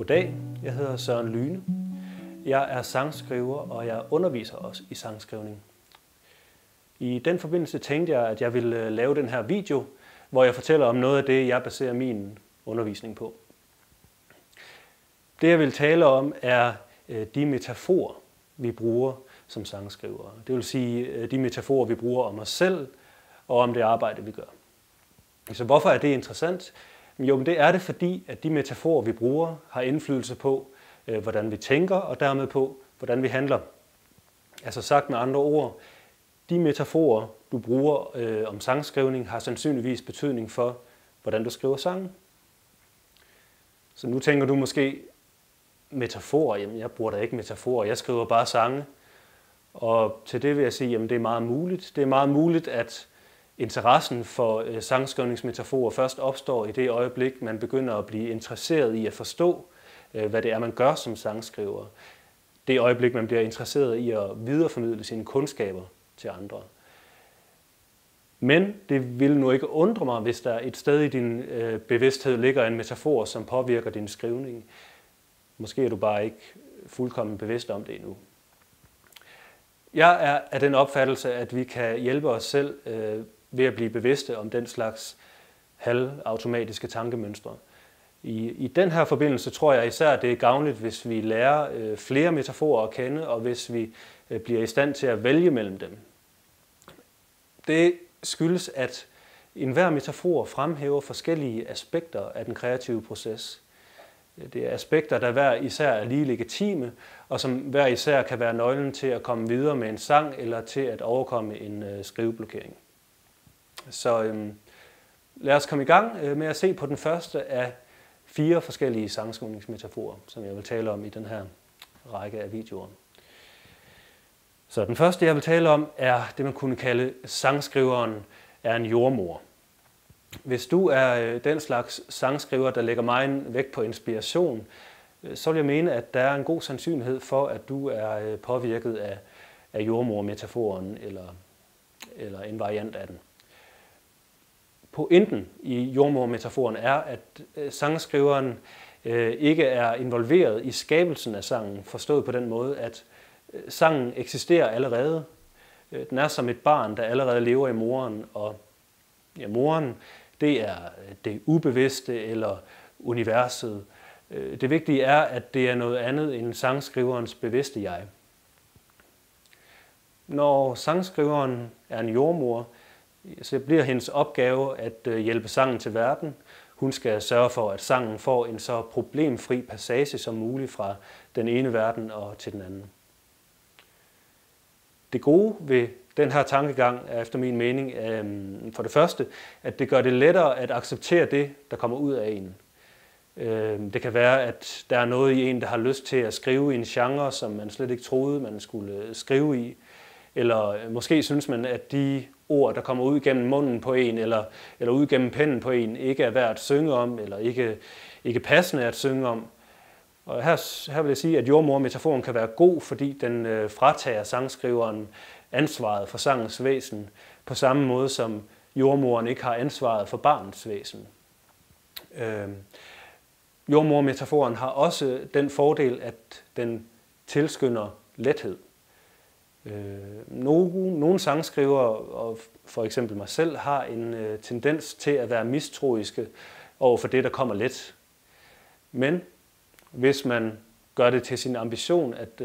Goddag, jeg hedder Søren Lyne. Jeg er sangskriver, og jeg underviser også i sangskrivning. I den forbindelse tænkte jeg, at jeg ville lave den her video, hvor jeg fortæller om noget af det, jeg baserer min undervisning på. Det, jeg vil tale om, er de metaforer, vi bruger som sangskrivere. Det vil sige de metaforer, vi bruger om os selv og om det arbejde, vi gør. Så hvorfor er det interessant? Jo, men det er det, fordi at de metaforer, vi bruger, har indflydelse på, hvordan vi tænker, og dermed på, hvordan vi handler. Altså sagt med andre ord, de metaforer, du bruger om sangskrivning, har sandsynligvis betydning for, hvordan du skriver sange. Så nu tænker du måske, metaforer, jamen jeg bruger da ikke metaforer, jeg skriver bare sange. Og til det vil jeg sige, jamen det er meget muligt. Det er meget muligt, at interessen for sangskrivningsmetaforer først opstår i det øjeblik, man begynder at blive interesseret i at forstå, hvad det er, man gør som sangskriver. Det øjeblik, man bliver interesseret i at videreformidle sine kundskaber til andre. Men det vil nu ikke undre mig, hvis der et sted i din bevidsthed ligger en metafor, som påvirker din skrivning. Måske er du bare ikke fuldkommen bevidst om det endnu. Jeg er af den opfattelse, at vi kan hjælpe os selv ved at blive bevidste om den slags halvautomatiske tankemønstre. I den her forbindelse tror jeg især, at det er gavnligt, hvis vi lærer flere metaforer at kende, og hvis vi bliver i stand til at vælge mellem dem. Det skyldes, at enhver metafor fremhæver forskellige aspekter af den kreative proces. Det er aspekter, der hver især er lige legitime, og som hver især kan være nøglen til at komme videre med en sang, eller til at overkomme en skriveblokering. Så lad os komme i gang med at se på den første af 4 forskellige sangskrivningsmetaforer, som jeg vil tale om i den her række af videoer. Så den første, jeg vil tale om, er det, man kunne kalde sangskriveren er en jordmor. Hvis du er den slags sangskriver, der lægger meget vægt på inspiration, så vil jeg mene, at der er en god sandsynlighed for, at du er påvirket af jordmor-metaforen eller en variant af den. Pointen i jordmor-metaforen er, at sangskriveren ikke er involveret i skabelsen af sangen, forstået på den måde, at sangen eksisterer allerede. Den er som et barn, der allerede lever i moren, og ja, moren, det er det ubevidste eller universet. Det vigtige er, at det er noget andet end sangskriverens bevidste jeg. Når sangskriveren er en jordmor, så bliver hendes opgave at hjælpe sangen til verden. Hun skal sørge for, at sangen får en så problemfri passage som muligt fra den ene verden og til den anden. Det gode ved den her tankegang er efter min mening for det første, at det gør det lettere at acceptere det, der kommer ud af en. Det kan være, at der er noget i en, der har lyst til at skrive i en genre, som man slet ikke troede, man skulle skrive i. Eller måske synes man, at de ord, der kommer ud gennem munden på en, eller ud gennem pennen på en, ikke er værd at synge om, eller ikke passende at synge om. Og her vil jeg sige, at jordmor-metaforen kan være god, fordi den fratager sangskriveren ansvaret for sangens væsen, på samme måde som jordmoren ikke har ansvaret for barnets væsen. Jordmor-metaforen har også den fordel, at den tilskynder lethed. Nogle sangskrivere, og for eksempel mig selv, har en tendens til at være mistroiske over for det, der kommer let. Men hvis man gør det til sin ambition at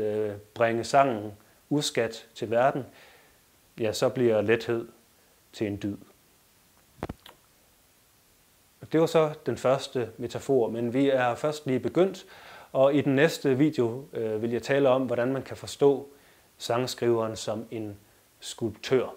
bringe sangen uskat til verden, ja, så bliver lethed til en dyd. Det var så den første metafor, men vi er først lige begyndt, og i den næste video vil jeg tale om, hvordan man kan forstå sangskriveren som en skulptør.